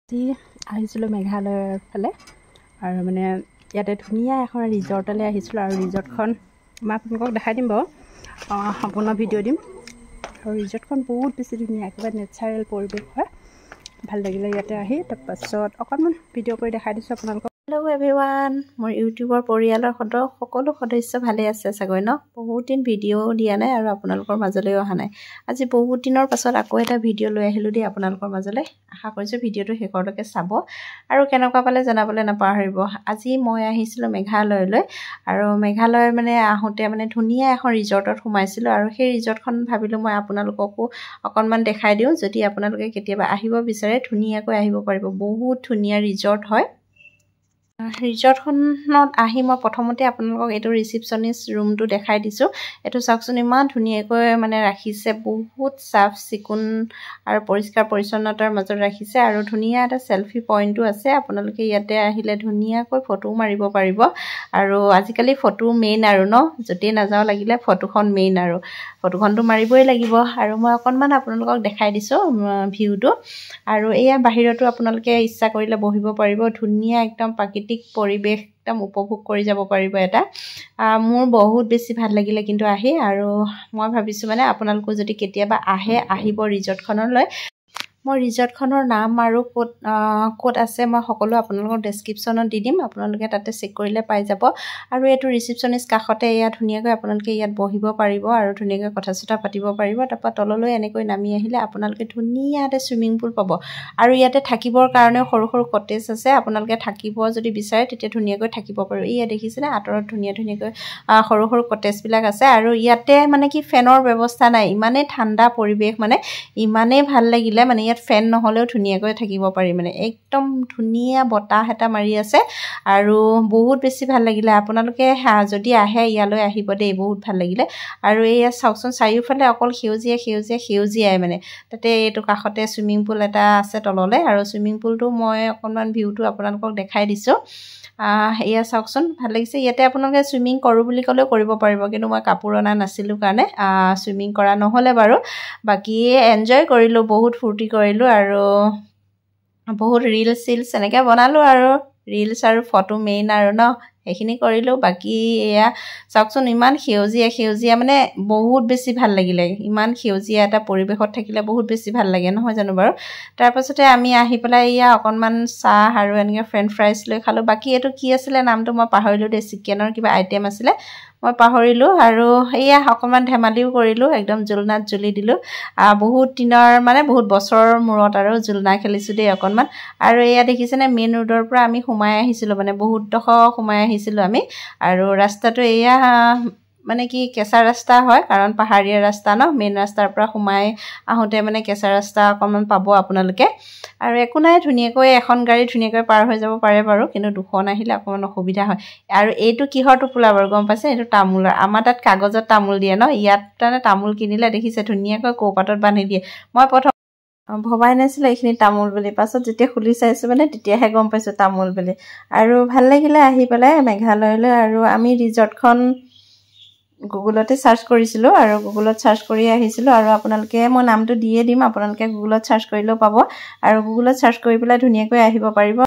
আহিছিলোঁ মেঘালয়ৰ ফালে আৰু মানে ইয়াতে ধুনীয়া এখন ৰিজৰ্টলৈ আহিছিলোঁ আৰু ৰিজৰ্টখন মই আপোনালোকক দেখাই দিম বাৰু সম্পূৰ্ণ ভিডিঅ' দিম আৰু ৰিজৰ্টখন বহুত বেছি ধুনীয়া একেবাৰে নেচাৰেল পৰিৱেশ হয় ভাল লাগিলে ইয়াতে আহি তাৰপাছত অকণমান ভিডিঅ' কৰি দেখাই দিছোঁ আপোনালোকক হেল্ল' এভৰিৱান মোৰ ইউটিউবৰ পৰিয়ালৰ সকলো সদস্য ভালে আছে চাগৈ ন বহুত দিন ভিডিঅ' দিয়া নাই আৰু আপোনালোকৰ মাজলৈ অহা নাই আজি বহুত দিনৰ পাছত আকৌ এটা ভিডিঅ' লৈ আহিলোঁ দেই আপোনালোকৰ মাজলৈ আশা কৰিছোঁ ভিডিঅ'টো শেষৰলৈকে চাব আৰু কেনেকুৱা পালে জনাবলৈ নাপাহৰিব আজি মই আহিছিলোঁ মেঘালয়লৈ আৰু মেঘালয় মানে আহোঁতে মানে ধুনীয়া এখন ৰিজৰ্টত সোমাইছিলোঁ আৰু সেই ৰিজৰ্টখন ভাবিলোঁ মই আপোনালোককো অকণমান দেখাই দিওঁ যদি আপোনালোকে কেতিয়াবা আহিব বিচাৰে ধুনীয়াকৈ আহিব পাৰিব বহুত ধুনীয়া ৰিজৰ্ট হয় ৰিজৰ্টখনত আহি মই প্ৰথমতে আপোনালোকক এইটো ৰিচিপশ্যনিষ্ট ৰুমটো দেখাই দিছোঁ এইটো চাওকচোন ইমান ধুনীয়াকৈ মানে ৰাখিছে বহুত চাফ চিকুণ আৰু পৰিষ্কাৰ পৰিচ্ছন্নতাৰ মাজত ৰাখিছে আৰু ধুনীয়া এটা চেলফি পইণ্টো আছে আপোনালোকে ইয়াতে আহিলে ধুনীয়াকৈ ফটো মাৰিব পাৰিব আৰু আজিকালি ফটো মেইন আৰু ন য'তেই নাযাওঁ লাগিলে ফটোখন মেইন আৰু ফটোখনটো মাৰিবই লাগিব আৰু মই অকণমান আপোনালোকক দেখাই দিছোঁ ভিউটো আৰু এয়া বাহিৰতো আপোনালোকে ইচ্ছা কৰিলে বহিব পাৰিব ধুনীয়া একদম প্ৰাকৃতিক পৰিৱেশ একদম উপভোগ কৰি যাব পাৰিব এটা মোৰ বহুত বেছি ভাল লাগিলে কিন্তু আহি আৰু মই ভাবিছোঁ মানে আপোনালোকো যদি কেতিয়াবা আহিব ৰিজৰ্টখনলৈ মই ৰিজৰ্টখনৰ নাম আৰু ক'ত আছে মই সকলো আপোনালোকৰ ডেছক্ৰিপশ্যনত দি দিম আপোনালোকে তাতে চেক কৰিলে পাই যাব আৰু এইটো ৰিচিপশ্যনিষ্ট কাষতে এয়া ধুনীয়াকৈ আপোনালোকে ইয়াত বহিব পাৰিব আৰু ধুনীয়াকৈ কথা চথা পাতিব পাৰিব তাৰপৰা তললৈ এনেকৈ নামি আহিলে আপোনালোকে ধুনীয়াতে ছুইমিং পুল পাব আৰু ইয়াতে থাকিবৰ কাৰণেও সৰু সৰু কটেজ আছে আপোনালোকে থাকিব যদি বিচাৰে তেতিয়া ধুনীয়াকৈ থাকিব পাৰিব ইয়াত দেখিছেনে আঁতৰত ধুনীয়াকৈ সৰু সৰু কটেজবিলাক আছে আৰু ইয়াতে মানে কি ফেনৰ ব্যৱস্থা নাই ইমানেই ঠাণ্ডা পৰিৱেশ মানে ইমানেই ভাল লাগিলে মানে ইয়াত ফেন নহ'লেও ধুনীয়াকৈ থাকিব পাৰি মানে একদম ধুনীয়া বতাহ এটা মাৰি আছে আৰু বহুত বেছি ভাল লাগিলে আপোনালোকে যদি আহে ইয়ালৈ আহিব দেই বহুত ভাল লাগিলে আৰু এয়া চাওকচোন চাৰিওফালে অকল সেউজীয়াই মানে তাতে এইটো কাষতে ছুইমিং পুল এটা আছে তললৈ আৰু ছুইমিং পুলটো মই অকণমান ভিউটো আপোনালোকক দেখাই দিছোঁ এয়া চাওকচোন ভাল লাগিছে ইয়াতে আপোনালোকে ছুইমিং কৰোঁ বুলি ক'লেও কৰিব পাৰিব কিন্তু মই কাপোৰ অনা নাছিলোঁ কাৰণে ছুইমিং কৰা নহ'লে বাৰু বাকী এনজয় কৰিলোঁ বহুত ফূৰ্তি কৰিলোঁ আৰু বহুত ৰিলছ এনেকৈ বনালোঁ আৰু ৰিলছ আৰু ফটো মেইন আৰু ন সেইখিনি কৰিলোঁ বাকী এয়া চাওকচোন ইমান সেউজীয়া মানে বহুত বেছি ভাল লাগিলে ইমান সেউজীয়া এটা পৰিৱেশত থাকিলে বহুত বেছি ভাল লাগে নহয় জানো বাৰু তাৰপাছতে আমি আহি পেলাই এয়া অকণমান চাহ আৰু এনেকৈ ফ্ৰেঞ্চ ফ্ৰাইজ লৈ খালোঁ বাকী এইটো কি আছিলে নামটো মই পাহৰিলোঁ দেই চিকেনৰ কিবা আইটেম আছিলে মই পাহৰিলোঁ আৰু এয়া অকণমান ধেমালিও কৰিলোঁ একদম জোলনাত জুলি দিলোঁ বহুত দিনৰ মানে বহুত বছৰৰ মূৰত আৰু জোলনা খেলিছোঁ দেই অকণমান আৰু এয়া দেখিছেনে মেইন ৰোডৰ পৰা আমি সোমাই আহিছিলোঁ মানে বহুতডোখৰ সোমাই আহিছিলোঁ আমি আৰু ৰাস্তাটো এয়া মানে কি কেঁচা ৰাস্তা হয় কাৰণ পাহাৰীয়া ৰাস্তা ন মেইন ৰাস্তাৰ পৰা সোমাই আহোঁতে মানে কেঁচা ৰাস্তা অকণমান পাব আপোনালোকে আৰু একো নাই ধুনীয়াকৈ এখন গাড়ী ধুনীয়াকৈ পাৰ হৈ যাব পাৰে বাৰু কিন্তু দুখন আহিলে অকণমান অসুবিধা হয় আৰু এইটো কিহৰ টোপোলা বাৰু গম পাইছে এইটো তামোলৰ আমাৰ তাত কাগজত তামোল দিয়ে ন ইয়াত মানে তামোল কিনিলে দেখিছে ধুনীয়াকৈ কৌপাতত বান্ধি দিয়ে মই প্ৰথম ভবাই নাছিলোঁ এইখিনি তামোল বুলি পাছত যেতিয়া খুলি চাইছোঁ মানে তেতিয়াহে গম পাইছোঁ তামোল বুলি আৰু ভাল লাগিলে আহি পেলাই মেঘালয়লৈ আৰু আমি ৰিজৰ্টখন গুগলতে চাৰ্চ কৰিছিলোঁ আৰু গুগলত চাৰ্চ কৰি আহিছিলোঁ আৰু আপোনালোকে মই নামটো দিয়ে দিম আপোনালোকে গুগলত চাৰ্চ কৰিলেও পাব আৰু গুগলত চাৰ্চ কৰি পেলাই ধুনীয়াকৈ আহিব পাৰিব